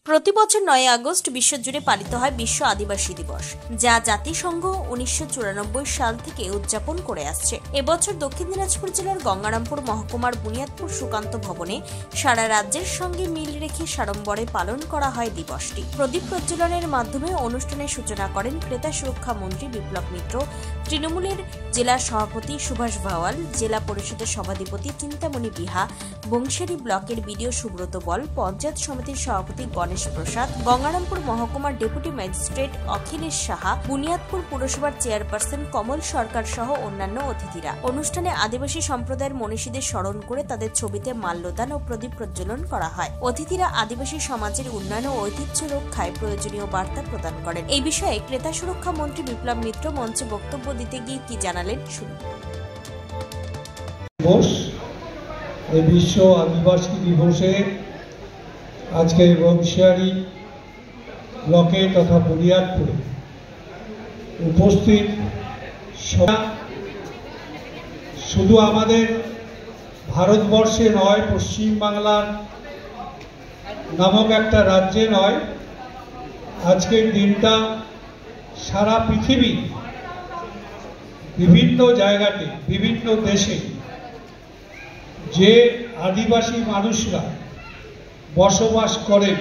প্রতি বছর 9 আগস্ট বিশ্বজুড়ে পালিত হয় বিশ্ব আদিবাসী দিবস, যা জাতিসংঘ 1994 সাল থেকে উদযাপন করে আসছে। এবছর দক্ষিণ দিনাজপুর জেলার গঙ্গারামপুর মহকুমার বুনিয়াদপুর সুকান্ত ভবনে সারা রাজ্যের সঙ্গে মিল রেখে সাড়ম্বরে পালন করা হয় দিবসটি। প্রদীপ প্রজ্বলনের মাধ্যমে অনুষ্ঠানের সূচনা করেন ক্রেতা সুরক্ষা মন্ত্রী বিপ্লব মিত্র, তৃণমূলের জেলা সভাপতি সুভাষ ভাওয়াল, জেলা পরিষদের সভাধিপতি চিন্তামণি বিহা, বংশেরী ব্লকের বিডিও সুব্রত বল, পঞ্চায়েত সমিতির সভাপতি গণেশ প্রসাদ, গঙ্গারামপুর মহকুমার ডেপুটি ম্যাজিস্ট্রেট অখিলেশ সাহা, বুনিয়াদপুর পুরসভার চেয়ারপারসন কমল সরকার সহ অন্যান্য অতিথিরা। অনুষ্ঠানে আদিবাসী সম্প্রদায়ের মনীষীদের স্মরণ করে তাদের ছবিতে মাল্যদান ও প্রদীপ প্রজ্বলন করা হয়। অতিথিরা আদিবাসী সমাজের উন্নয়ন ও ঐতিহ্য রক্ষায় প্রয়োজনীয় বার্তা প্রদান করেন। এই বিষয়ে ক্রেতা সুরক্ষা মন্ত্রী বিপ্লব মিত্র মঞ্চে বক্তব্য দিতে গিয়ে কি জানালেন শুনুন। বিশ্ব আদিবাসী দিবসে আজকে বংশিয়ারি ব্লকে তথা বুনিয়াদপুরে উপস্থিত শুধু আমাদের ভারতবর্ষে নয়, পশ্চিমবাংলার নামক একটা রাজ্যে নয়, আজকের দিনটা সারা পৃথিবী বিভিন্ন জায়গাতে বিভিন্ন দেশে যে আদিবাসী মানুষরা বসবাস করে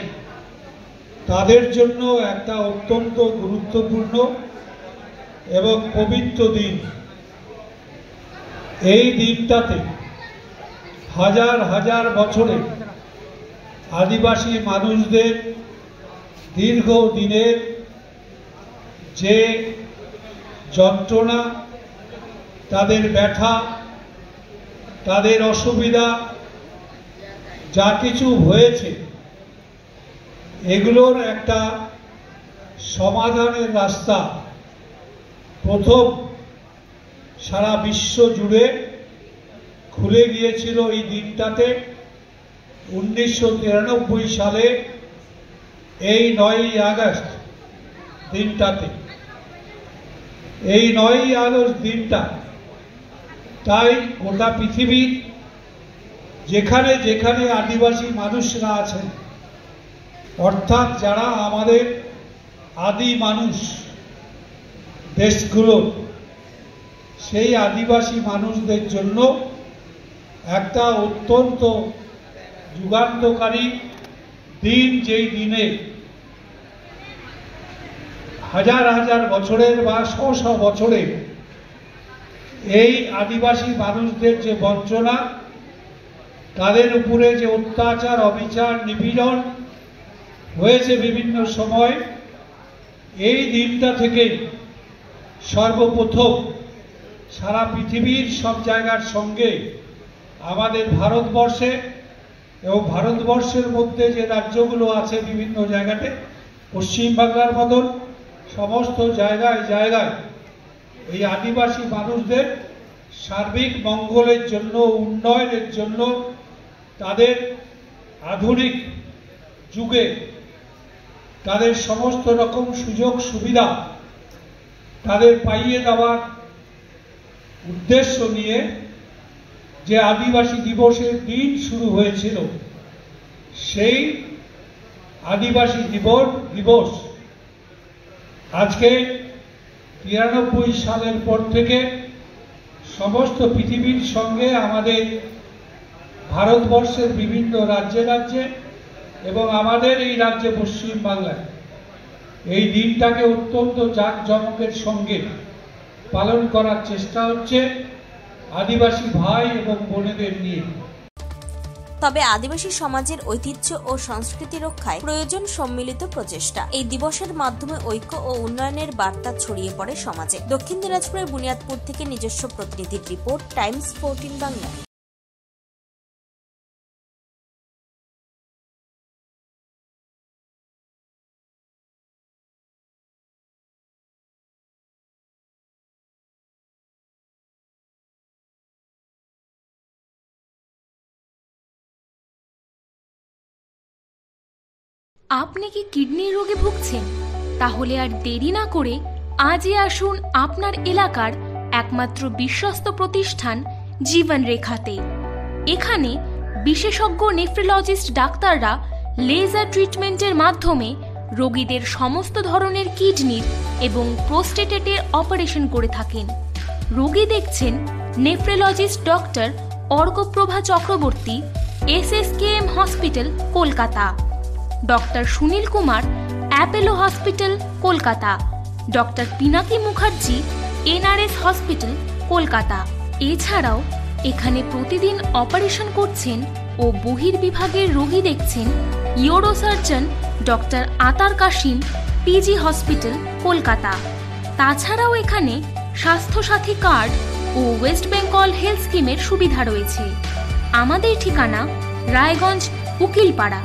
তাদের জন্য একটা অত্যন্ত গুরুত্বপূর্ণ এবং পবিত্র দিন। এই দিনটাতে হাজার হাজার বছরে আদিবাসী মানুষদের দীর্ঘ দিনের যে যন্ত্রণা, তাদের ব্যথা, তাদের অসুবিধা যা কিছু হয়েছে, এগুলোর একটা সমাধানের রাস্তা প্রথম সারা বিশ্ব জুড়ে খুলে গিয়েছিল এই দিনটাতে। 1993 সালে এই 9 আগস্ট দিনটাতে, এই 9 আগস্ট দিনটা তাই গোটা পৃথিবীর যেখানে যেখানে আদিবাসী মানুষরা আছেন, অর্থাৎ যারা আমাদের আদি মানুষ দেশগুলো, সেই আদিবাসী মানুষদের জন্য একটা অত্যন্ত যুগান্তকারী দিন, যেই দিনে হাজার হাজার বছরের বা শত শত বছরের এই আদিবাসী মানুষদের যে বঞ্চনা, তাদের উপরে যে অত্যাচার, অবিচার, নিপীড়ন হয়েছে বিভিন্ন সময়, এই দিনটা থেকে সর্বপ্রথম সারা পৃথিবীর সব জায়গার সঙ্গে আমাদের ভারতবর্ষে এবং ভারতবর্ষের মধ্যে যে রাজ্যগুলো আছে বিভিন্ন জায়গাতে, পশ্চিমবাংলার মতন সমস্ত জায়গায় জায়গায় এই আদিবাসী মানুষদের সার্বিক মঙ্গলের জন্য, উন্নয়নের জন্য, তাদের আধুনিক যুগে তাদের সমস্ত রকম সুযোগ সুবিধা তাদের পাইয়ে দেওয়ার উদ্দেশ্য নিয়ে যে আদিবাসী দিবসের দিন শুরু হয়েছিল, সেই আদিবাসী দিবস আজকে 93 সালের পর থেকে সমস্ত পৃথিবীর সঙ্গে আমাদের ভারতবর্ষের বিভিন্ন রাজ্যে রাজ্যে এবং আমাদের এই রাজ্যে পশ্চিমবাংলায় এই দিনটাকে অত্যন্ত জাঁকজমকের সঙ্গে পালন করার চেষ্টা হচ্ছে আদিবাসী ভাই এবং বোনেদের নিয়ে। তবে আদিবাসী সমাজের ঐতিহ্য ও সংস্কৃতি রক্ষায় প্রয়োজন সম্মিলিত প্রচেষ্টা। এই দিবসের মাধ্যমে ঐক্য ও উন্নয়নের বার্তা ছড়িয়ে পড়ে সমাজে। দক্ষিণ দিনাজপুরের বুনিয়াদপুর থেকে নিজস্ব প্রতিনিধির রিপোর্ট, টাইমস 14 বাংলা। আপনি কি কিডনি রোগে ভুগছেন? তাহলে আর দেরি না করে আজই আসুন আপনার এলাকার একমাত্র বিশ্বস্ত প্রতিষ্ঠান জীবন রেখাতে। এখানে বিশেষজ্ঞ নেফ্রোলজিস্ট ডাক্তাররা লেজার ট্রিটমেন্টের মাধ্যমে রোগীদের সমস্ত ধরনের কিডনির এবং প্রোস্টেটেটের অপারেশন করে থাকেন। রোগী দেখছেন nephrologist doctor Arkaprava Chakraborty, SSKM hospital, Kolkata. Doctor Sunil Kumar, Apollo hospital, Kolkata. Doctor Pinaki Mukherjee, NRS hospital, Kolkata. এছাড়াও এখানে প্রতিদিন অপারেশন করছেন ও বহির্বিভাগের রোগী দেখছেন ইউরোসার্জন ডক্টর আতার কাশিম, PG হসপিটাল, কলকাতা। তাছাড়াও এখানে স্বাস্থ্যসাথী কার্ড ও ওয়েস্ট বেঙ্গল হেলথ স্কিমের সুবিধা রয়েছে। আমাদের ঠিকানা রায়গঞ্জ, উকিলপাড়া।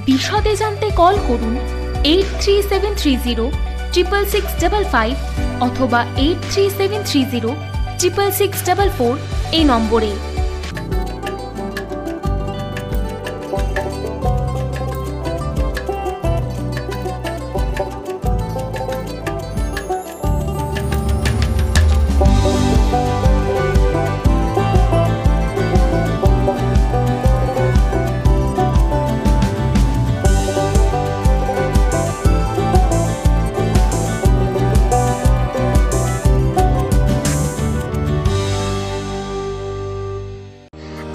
বিশদে জানতে কল করুন 8373066655 অথবা 8373066644 এই নম্বরে।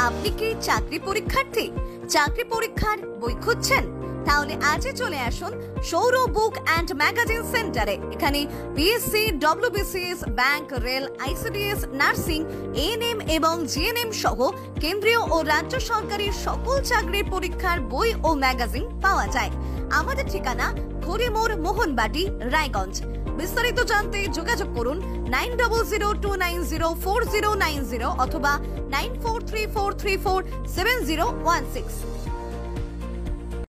আপনি কি চাকরি পরীক্ষার্থী? চাকরি পরীক্ষার বই খুঁজছেন? তাহলে আজই চলে আসুন সৌর বুক অ্যান্ড ম্যাগাজিন সেন্টারে। এখানে BSc, WBCS, bank, rail, ICDS, nursing, ANM এবং GNM সহ কেন্দ্রীয় ও রাজ্য সরকারের সকল চাকরির পরীক্ষার বই ও ম্যাগাজিন পাওয়া যায়। আমাদের ঠিকানা ঘড়িমোড়, মোহনবাটি, রায়গঞ্জ। বিস্তারিত জানতে যোগাযোগ করুন 9002904090 অথবা 9434347016।